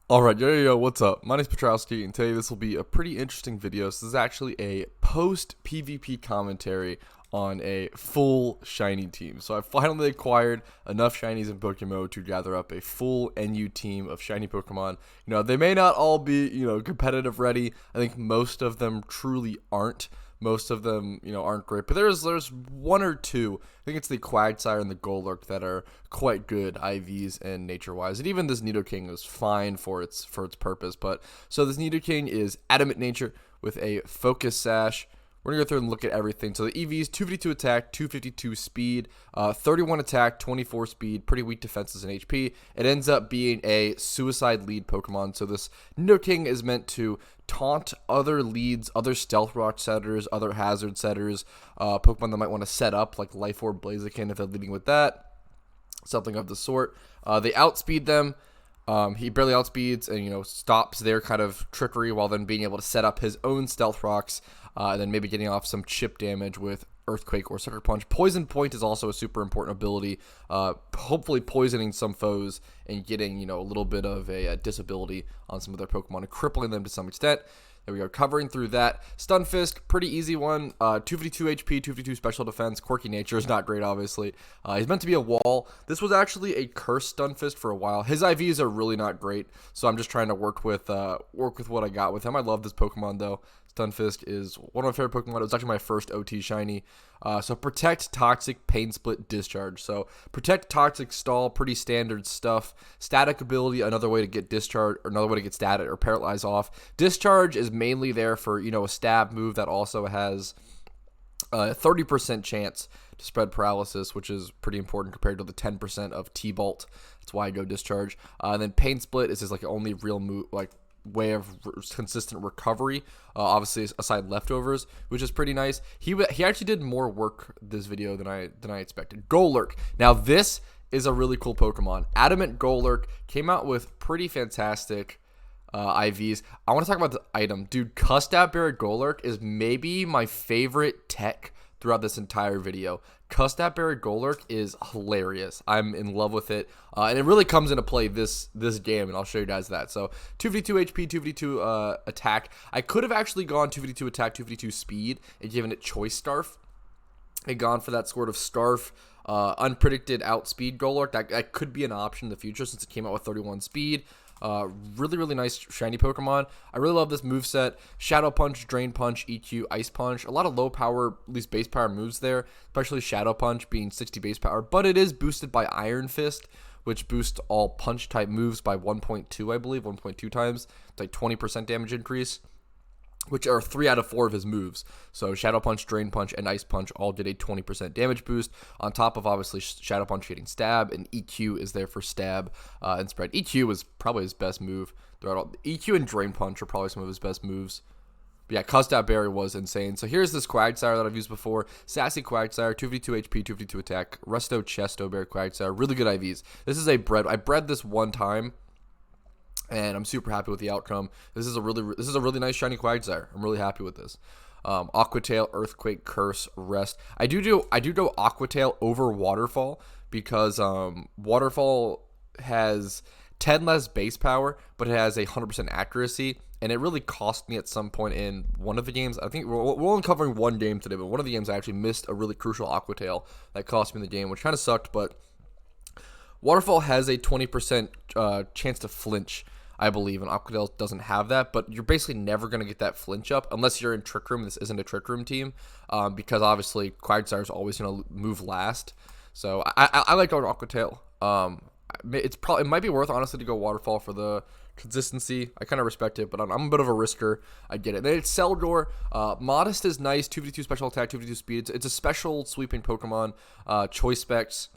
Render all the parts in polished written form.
Alright, yo, what's up? My name's Petrowski, and today this will be a pretty interesting video. So this is actually a post-PvP commentary on a full shiny team. So I finally acquired enough shinies in PokeMMO to gather up a full NU team of shiny Pokemon. They may not all be, competitive ready. I think most of them truly aren't. Most of them, aren't great. But there's one or two. I think it's the Quagsire and the Golurk that are quite good IVs and nature-wise. And even this Nidoking is fine for its purpose. But so this Nidoking is Adamant Nature with a Focus Sash. We're going to go through and look at everything. So the EVs, 252 attack, 252 speed, 31 attack, 24 speed, pretty weak defenses and HP. It ends up being a suicide lead Pokemon. So this Nidoking is meant to taunt other leads, other Stealth Rock setters, other hazard setters, Pokemon that might want to set up, like Life Orb Blaziken if they're leading with that, something of the sort. They outspeed them. He barely outspeeds and, stops their kind of trickery while then being able to set up his own Stealth Rocks, and then maybe getting off some chip damage with Earthquake or Sucker Punch. Poison Point is also a super important ability, hopefully poisoning some foes and getting, a little bit of a disability on some of their Pokemon and crippling them to some extent. There we go, covering through that. Stunfisk, pretty easy one. 252 HP, 252 special defense. Quirky nature is not great, obviously. He's meant to be a wall. This was actually a cursed Stunfisk for a while. His IVs are really not great, so I'm just trying to work with what I got with him. I love this Pokemon, though. Stunfisk is one of my favorite Pokemon. It was actually my first OT shiny. So Protect, Toxic, Pain Split, Discharge. So Protect, Toxic, Stall, pretty standard stuff. Static ability, another way to get Discharge, or another way to get static or paralyze off. Discharge is mainly there for, a stab move that also has a 30% chance to spread paralysis, which is pretty important compared to the 10% of T-Bolt. That's why I go Discharge. And then Pain Split is his only real move, way of consistent recovery, obviously aside leftovers, which is pretty nice. He actually did more work this video than I expected. Golurk. Now this is a really cool Pokemon. Adamant Golurk came out with pretty fantastic IVs. I want to talk about the item, dude. CUSTAP Golurk is maybe my favorite tech throughout this entire video. CUSTAP Golurk is hilarious. I'm in love with it, and it really comes into play this game, and I'll show you guys that. So 252 HP, 252 attack. I could have actually gone 252 attack, 252 speed, and given it Choice Scarf, and gone for that sort of Scarf, unpredicted outspeed Golurk. That could be an option in the future since it came out with 31 speed. Really nice shiny Pokemon. I really love this moveset. Shadow Punch, Drain Punch, EQ, Ice Punch. A lot of low power, at least base power moves there, especially Shadow Punch being 60 base power, but it is boosted by Iron Fist, which boosts all punch type moves by 1.2, I believe, 1.2 times. It's like 20% damage increase, which are 3 out of 4 of his moves. So Shadow Punch, Drain Punch, and Ice Punch all did a 20% damage boost, on top of obviously Shadow Punch getting Stab, and EQ is there for Stab and Spread. EQ was probably his best move throughout all. EQ and Drain Punch are probably some of his best moves. But yeah, CUSTAP was insane. So here's this Quagsire that I've used before. Sassy Quagsire, 252 HP, 252 attack. Resto Chesto Bear Quagsire, really good IVs. This is I bred this one time, and I'm super happy with the outcome. This is a really nice shiny Quagsire. I'm really happy with this. Aquatail, Earthquake, Curse, Rest. I do go Aquatail over Waterfall because Waterfall has 10 less base power, but it has 100% accuracy, and it really cost me at some point in one of the games. I think we're only covering one game today, but one of the games I actually missed a really crucial Aquatail that cost me the game, which kind of sucked, but Waterfall has a 20% chance to flinch, I believe, and Aquatail doesn't have that, but you're basically never going to get that flinch up unless you're in Trick Room. This isn't a Trick Room team, because obviously Quagsire is always going to move last. So I like going Aquatail. It might be worth, honestly, to go Waterfall for the consistency. I kind of respect it, but I'm a bit of a risker. I get it. Then it's Celdor. Modest is nice. 252 special attack, 252 speed. It's a special sweeping Pokemon. Choice Specs.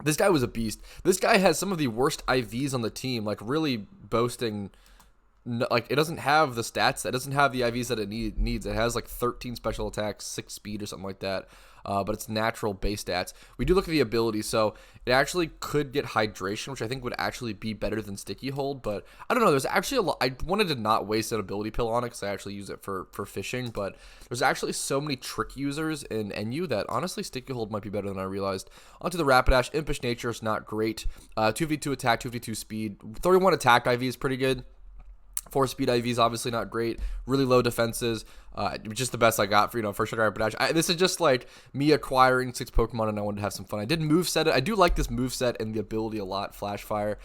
This guy was a beast. This guy has some of the worst IVs on the team, really boasting like it doesn't have the stats. That doesn't have the IVs that it needs. It has like 13 special attacks, 6 speed or something like that. But it's natural base stats. We do look at the ability, so it actually could get hydration, which I think would actually be better than sticky hold. But I don't know. There's actually a lot. I wanted to not waste an ability pill on it because I actually use it for fishing. But there's actually so many trick users in NU that honestly sticky hold might be better than I realized. Onto the Rapidash. Impish Nature is not great. 2v2 attack, 2v2 speed. 31 attack IV is pretty good. 4 speed IV is obviously not great. Really low defenses. Just the best I got for, first shot Rapidash. This is just like me acquiring 6 Pokemon and I wanted to have some fun. I did moveset it. I do like this moveset and the ability a lot. Flash Fire,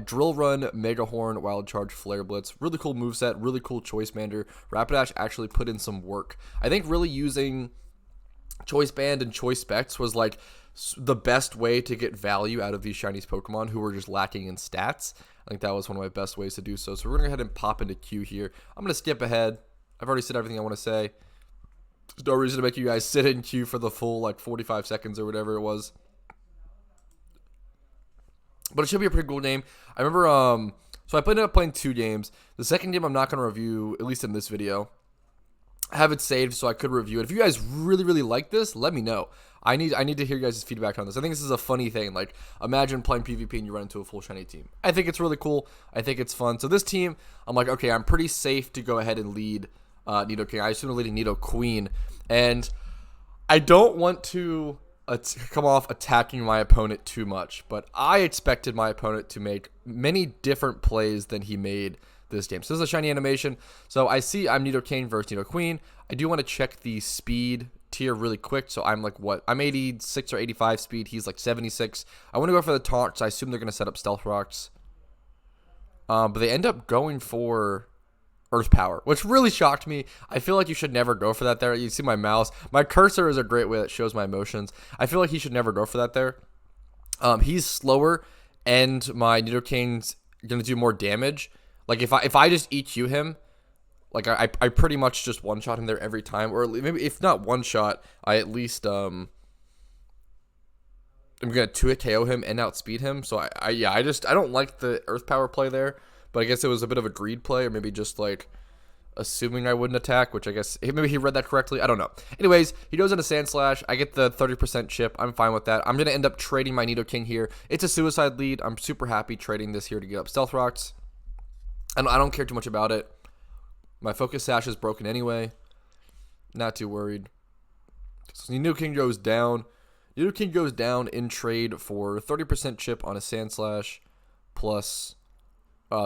Drill Run, Mega Horn, Wild Charge, Flare Blitz. Really cool moveset. Really cool Choice Bander. Rapidash actually put in some work. I think really using Choice Band and Choice Specs was like the best way to get value out of these Chinese Pokemon who were just lacking in stats. I think that was one of my best ways to do so. So we're going to go ahead and pop into Q here. I'm going to skip ahead. I've already said everything I want to say. There's no reason to make you guys sit in Q for the full like 45 seconds or whatever it was. But it should be a pretty cool game. I remember, so I ended up playing 2 games. The second game I'm not going to review, at least in this video. I have it saved so I could review it. If you guys really, really like this, let me know. I need to hear you guys' feedback on this. I think this is a funny thing. Like, imagine playing PvP and you run into a full shiny team. I think it's really cool. I think it's fun. So this team, I'm like, okay, I'm pretty safe to go ahead and lead Nidoking. I assume I'm leading Nidoqueen. And I don't want to come off attacking my opponent too much. But I expected my opponent to make many different plays than he made this game. So this is a shiny animation. So I see I'm Nidoking versus Nidoqueen. I do want to check the speed tier really quick. So I'm like, what? I'm 86 or 85 speed. He's like 76. I want to go for the taunt. So I assume they're going to set up Stealth Rocks. But they end up going for Earth Power, which really shocked me. I feel like you should never go for that there. You see my mouse. My cursor is a great way that shows my emotions. I feel like he should never go for that there. He's slower, and my Nidoking's going to do more damage. Like, if I just EQ him, like, I pretty much just one-shot him there every time. Or maybe, if not one-shot, I at least, I'm going to 2-hit KO him and outspeed him. So, I don't like the Earth Power play there. But I guess it was a bit of a greed play, or maybe just, like, assuming I wouldn't attack, which I guess, maybe he read that correctly. I don't know. Anyways, he goes into Sand Slash. I get the 30% chip. I'm fine with that. I'm going to end up trading my Nidoking here. It's a suicide lead. I'm super happy trading this here to get up Stealth Rocks. I don't care too much about it. My Focus Sash is broken anyway. Not too worried. So Nidoking goes down. Nidoking goes down in trade for 30% chip on a Sand Slash plus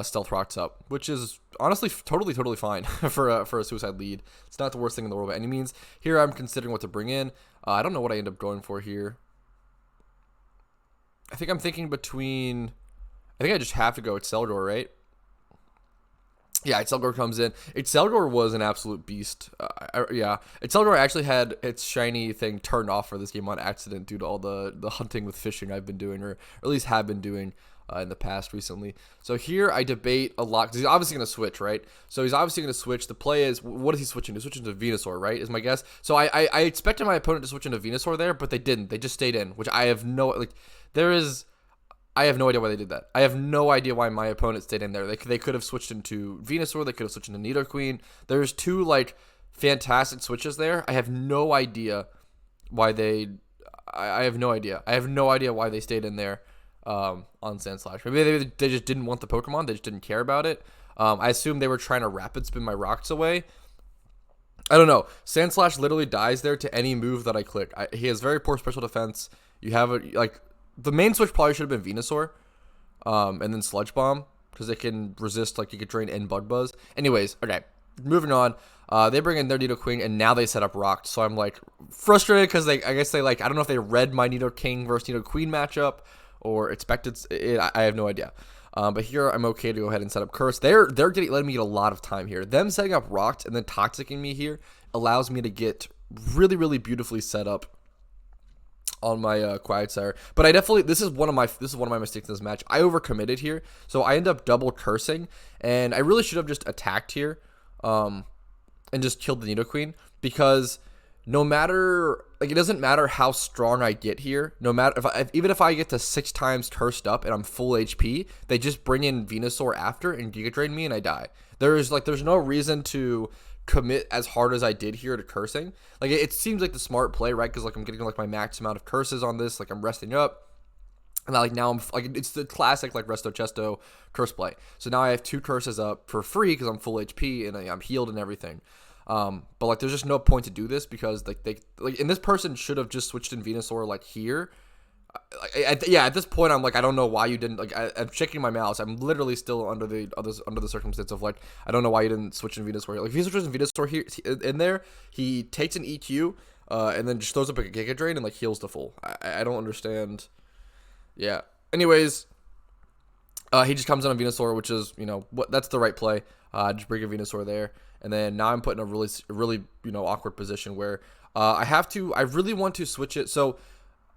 Stealth Rocks up, which is honestly totally fine for a suicide lead. It's not the worst thing in the world by any means. Here I'm considering what to bring in. I don't know what I end up going for here. I think I'm thinking between... I think I just have to go Excelgor, right? Yeah, Excelgor comes in. Excelgor was an absolute beast. Yeah, Excelgor actually had its shiny thing turned off for this game on accident due to all the hunting with fishing I've been doing, or at least have been doing in the past recently. So here I debate a lot, because he's obviously going to switch, right? So he's obviously going to switch. The play is, what is he switching to? Switching to Venusaur, right, is my guess. So I expected my opponent to switch into Venusaur there, but they didn't. They just stayed in, which I have no, like, I have no idea why they did that. I have no idea why my opponent stayed in there. They could have switched into Venusaur. They could have switched into Nidoqueen. There's 2, like, fantastic switches there. I have no idea why they... I have no idea. I have no idea why they stayed in there on Sand Slash. Maybe they just didn't want the Pokemon. They just didn't care about it. I assume they were trying to rapid spin my rocks away. I don't know. Sand Slash literally dies there to any move that I click. He has very poor special defense. You have a... like... The main switch probably should have been Venusaur, and then Sludge Bomb, because it can resist, like, you could drain and Bug Buzz. Anyways, okay, moving on. They bring in their Nidoking, and now they set up Rocked. So I'm, like, frustrated, because I guess they, like, I don't know if they read my Nidoking versus Nidoqueen matchup, or expected it. I have no idea. But here I'm okay to go ahead and set up Curse. They're letting me get a lot of time here. Them setting up Rocked and then Toxicing me here allows me to get really, really beautifully set up on my Quagsire. But I definitely, this is one of my mistakes in this match. I overcommitted here, so I end up double cursing, and I really should have just attacked here and just killed the Nidoqueen, because no matter, like it doesn't matter how strong I get here. No matter even if I get to 6 times cursed up and I'm full HP, they just bring in Venusaur after and Giga Drain me and I die. There's no reason to commit as hard as I did here to cursing. Like it seems like the smart play, right? Because like I'm getting like my max amount of curses on this. Like I'm resting up. And like now I'm like it's the classic like Resto Chesto curse play. So now I have 2 curses up for free because I'm full HP and I'm healed and everything. But like there's just no point to do this because like and this person should have just switched in Venusaur like here. At this point I'm like I don't know why you didn't like I'm checking my mouse. I'm literally still under the circumstance of like I don't know why you didn't switch in Venusaur. Like if he switches in Venusaur here in there, he takes an EQ and then just throws up a Giga Drain and like heals to full. I don't understand. Yeah. Anyways, he just comes in on Venusaur, which is, you know, that's the right play. Just bring a Venusaur there. And then now I'm put in a really, you know, awkward position where I really want to switch it. So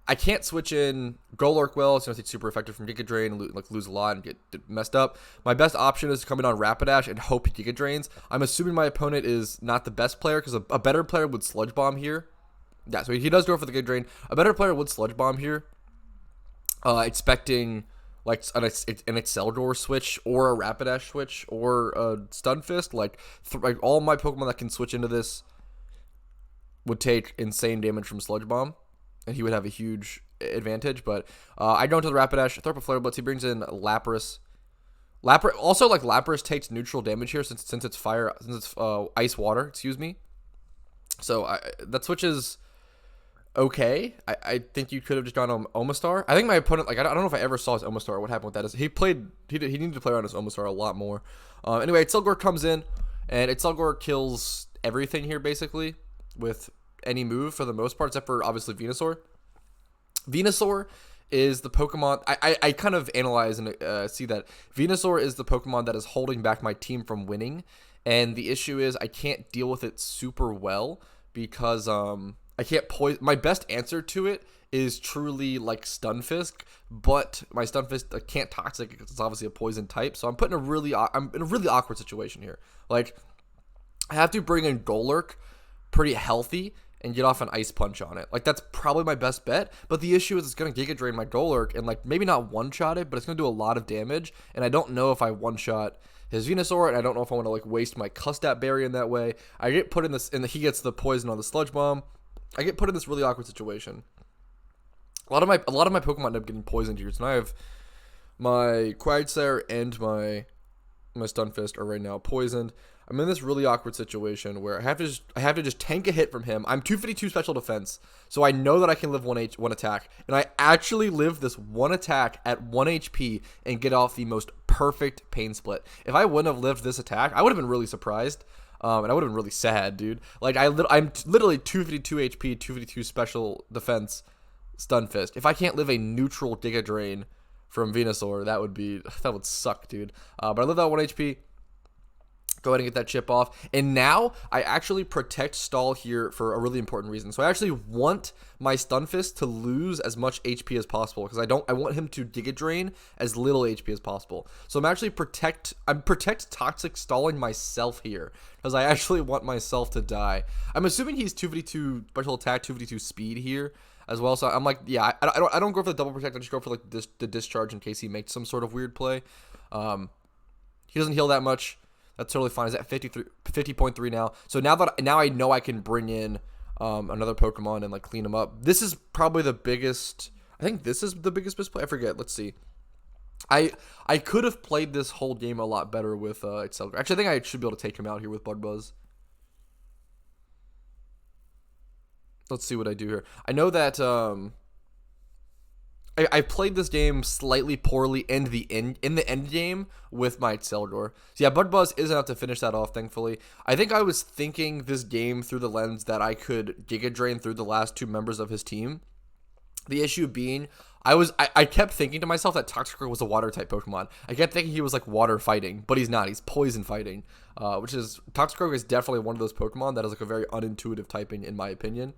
I can't switch in Golurk well. It's going to take super effective from Giga Drain and like lose a lot and get messed up. My best option is to come in on Rapidash and hope he Giga Drains. I'm assuming my opponent is not the best player because a better player would Sludge Bomb here. Yeah, so he does go for the Giga Drain. A better player would Sludge Bomb here. Expecting like an Exceldor switch or a Rapidash switch or a Stunfisk. Like all my Pokemon that can switch into this would take insane damage from Sludge Bomb, and he would have a huge advantage. But I go into the Rapidash, throw up a Flare Blitz. He brings in Lapras. Also, like Lapras takes neutral damage here since it's fire, since it's ice water. Excuse me. So that switches. Okay, I think you could have just gone on Omastar. I think my opponent, like, I don't know if I ever saw his Omastar. What happened with that is he needed to play around his Omastar a lot more. Anyway, Excelgor comes in, and Excelgor kills everything here, basically, with any move for the most part, except for, obviously, Venusaur. Venusaur is the Pokemon, I kind of analyze and see that Venusaur is the Pokemon that is holding back my team from winning, and the issue is I can't deal with it super well because, I can't poison. My best answer to it is truly like Stunfisk, but my Stunfisk can't toxic because it's obviously a poison type. So I'm in a really awkward situation here. Like I have to bring in Golurk pretty healthy and get off an Ice Punch on it. Like that's probably my best bet. But the issue is it's gonna Giga Drain my Golurk and like maybe not one shot it, but it's gonna do a lot of damage. And I don't know if I one shot his Venusaur, and I don't know if I want to like waste my CUSTAP berry in that way. I get put in this, and he gets the poison on the Sludge Bomb. I get put in this really awkward situation. A lot of my Pokemon end up getting poisoned here. So now I have my Quagsire and my Stunfisk are right now poisoned. I'm in this really awkward situation where I have to just tank a hit from him. I'm 252 special defense, so I know that I can live one attack, and I actually live this one attack at 1 HP and get off the most perfect pain split. If I wouldn't have lived this attack, I would have been really surprised. And I would have been really sad, dude. Like, I'm literally 252 HP, 252 special defense, Stunfisk. If I can't live a neutral Giga Drain from Venusaur, that would suck, dude. But I live that 1 HP. Go ahead and get that chip off. And now I actually protect stall here for a really important reason. So I actually want my Stunfisk to lose as much HP as possible because I want him to Giga Drain as little HP as possible. So I'm actually protect toxic stalling myself here because I actually want myself to die. I'm assuming he's 252 special attack, 252 speed here as well. So I'm like, yeah, I don't go for the double protect. I just go for like the discharge in case he makes some sort of weird play. He doesn't heal that much. That's totally fine. He's at 50.3 now. So now I know I can bring in another Pokemon and like clean him up. This is probably the biggest. I think this is the biggest misplay. I forget. Let's see. I could have played this whole game a lot better with Excelgor. Actually, I think I should be able to take him out here with Bug Buzz. Let's see what I do here. I know that I played this game slightly poorly in the end game with my Excelgor. So yeah, Bug Buzz is enough to finish that off, thankfully. I think I was thinking this game through the lens that I could Giga Drain through the last 2 members of his team. The issue being, I kept thinking to myself that Toxicroak was a water type Pokemon. I kept thinking he was like water fighting, but he's not. He's poison fighting, which is Toxicroak is definitely one of those Pokemon that is like a very unintuitive typing in my opinion.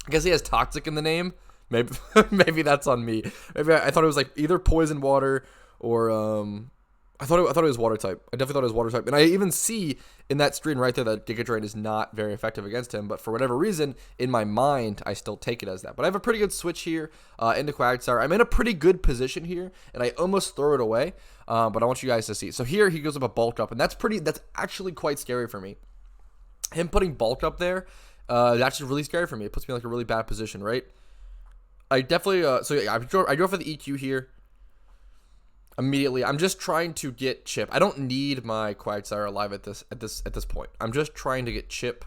I guess he has toxic in the name. Maybe that's on me. Maybe I thought it was like either poison water or I thought it was water type. I definitely thought it was water type. And I even see in that screen right there that Giga Drain is not very effective against him. But for whatever reason, in my mind, I still take it as that. But I have a pretty good switch here into Quagsire. I'm in a pretty good position here, and I almost throw it away. But I want you guys to see. So here he goes up a bulk up, and that's actually quite scary for me. Him putting bulk up there, that's actually really scary for me. It puts me in like a really bad position, right? I definitely so yeah, I go for the EQ here. Immediately, I'm just trying to get Chip. I don't need my Quagsire alive at this point. I'm just trying to get Chip.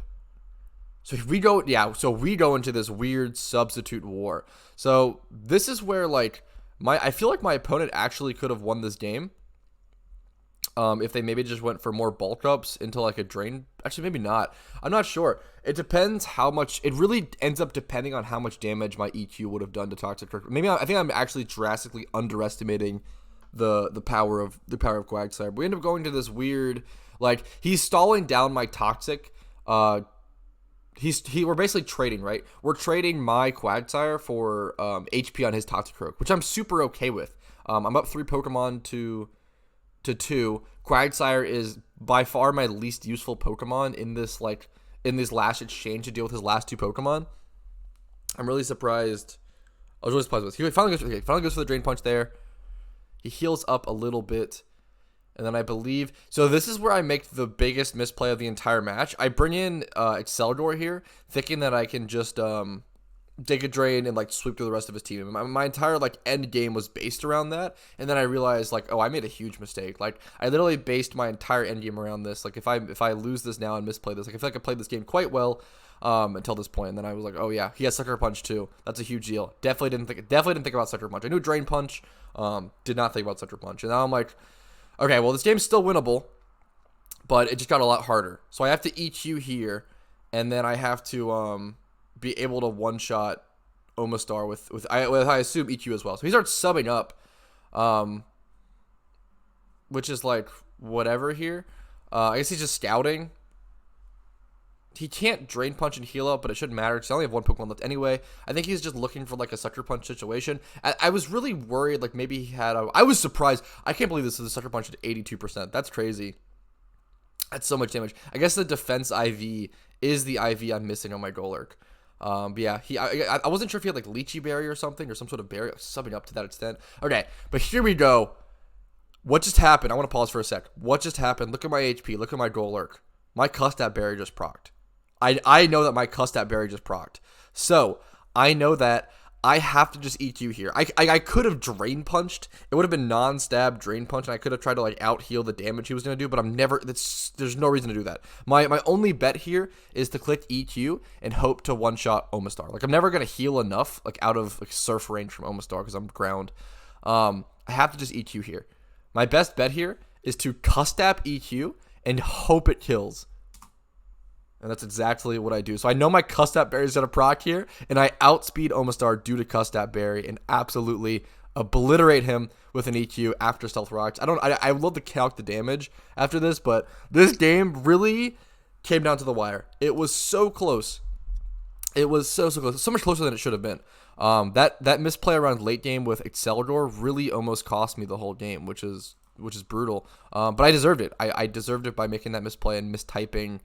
So if we go, yeah. So we go into this weird substitute war. So this is where like I feel like my opponent actually could have won this game. If they maybe just went for more bulk ups into like a drain. Actually, maybe not. I'm not sure. It depends how much. It really ends up depending on how much damage my EQ would have done to Toxic Trick. Maybe I think I'm actually drastically underestimating the power of Quagsire. But we end up going to this weird, like, he's stalling down my Toxic. We're basically trading, right? We're trading my Quagsire for HP on his Toxic Croak, which I'm super okay with. I'm up 3 Pokemon to 2. Quagsire is by far my least useful Pokemon in this last exchange to deal with his last 2 Pokemon. I'm really surprised. I was really surprised with this. He finally goes for the Drain Punch there. He heals up a little bit, and then I believe... So this is where I make the biggest misplay of the entire match. I bring in Exceldor here, thinking that I can just Giga Drain and like sweep through the rest of his team. My entire like end game was based around that, and then I realized like, oh, I made a huge mistake. Like I literally based my entire end game around this. Like if I lose this now and misplay this, like I feel like I played this game quite well until this point, and then I was like, oh yeah, he has Sucker Punch too. That's a huge deal. Definitely didn't think about Sucker Punch. I knew Drain Punch. Did not think about Sucker Punch, and now I'm like, okay, well this game's still winnable, but it just got a lot harder. So I have to EQ here, and then I have to be able to one-shot Omastar with I assume EQ as well. So he starts subbing up, which is like whatever here. I guess he's just scouting. He can't Drain Punch and heal up, but it shouldn't matter because I only have 1 Pokemon left anyway. I think he's just looking for like a Sucker Punch situation. I was really worried, like maybe he had I was surprised. I can't believe this is a Sucker Punch at 82%. That's crazy. That's so much damage. I guess the defense IV is the IV I'm missing on my Golurk. But yeah, I wasn't sure if he had like Lychee Berry or something, or some sort of berry, subbing up to that extent. Okay, but here we go. What just happened? I want to pause for a sec. What just happened? Look at my HP. Look at my Golurk. My CUSTAP Berry just procced. I know that my CUSTAP Berry just procced. So, I know that I have to just EQ here. I could have Drain Punched. It would have been non-stab Drain Punch, and I could have tried to like out-heal the damage he was going to do, but there's no reason to do that. My only bet here is to click EQ and hope to one-shot Omastar. Like, I'm never going to heal enough, like, out of like, surf range from Omastar because I'm ground. I have to just EQ here. My best bet here is to CUSTAP EQ and hope it kills. And that's exactly what I do. So I know my CUSTAP Berry is going to proc here, and I outspeed Omastar due to CUSTAP Berry and absolutely obliterate him with an EQ after Stealth Rocks. I would love to calc the damage after this, but this game really came down to the wire. It was so close. It was so close. So much closer than it should have been. That misplay around late game with Exceldor really almost cost me the whole game, which is brutal. But I deserved it. I deserved it by making that misplay and mistyping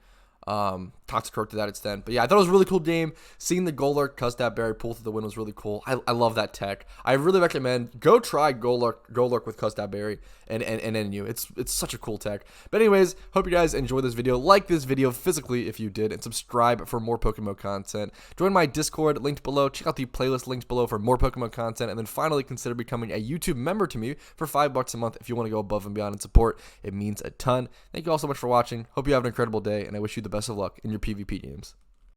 Toxic Croak to that extent. But yeah, I thought it was a really cool game. Seeing the Golurk CUSTAP Berry pull through the win was really cool. I love that tech. I really recommend go try Golurk with CUSTAP Berry and NU. It's such a cool tech. But anyways, hope you guys enjoyed this video. Like this video physically if you did, and subscribe for more PokeMMO content. Join my Discord linked below. Check out the playlist linked below for more PokeMMO content, and then finally consider becoming a YouTube member to me for $5 a month if you want to go above and beyond and support. It means a ton. Thank you all so much for watching. Hope you have an incredible day, and I wish you the best of luck in your PvP games.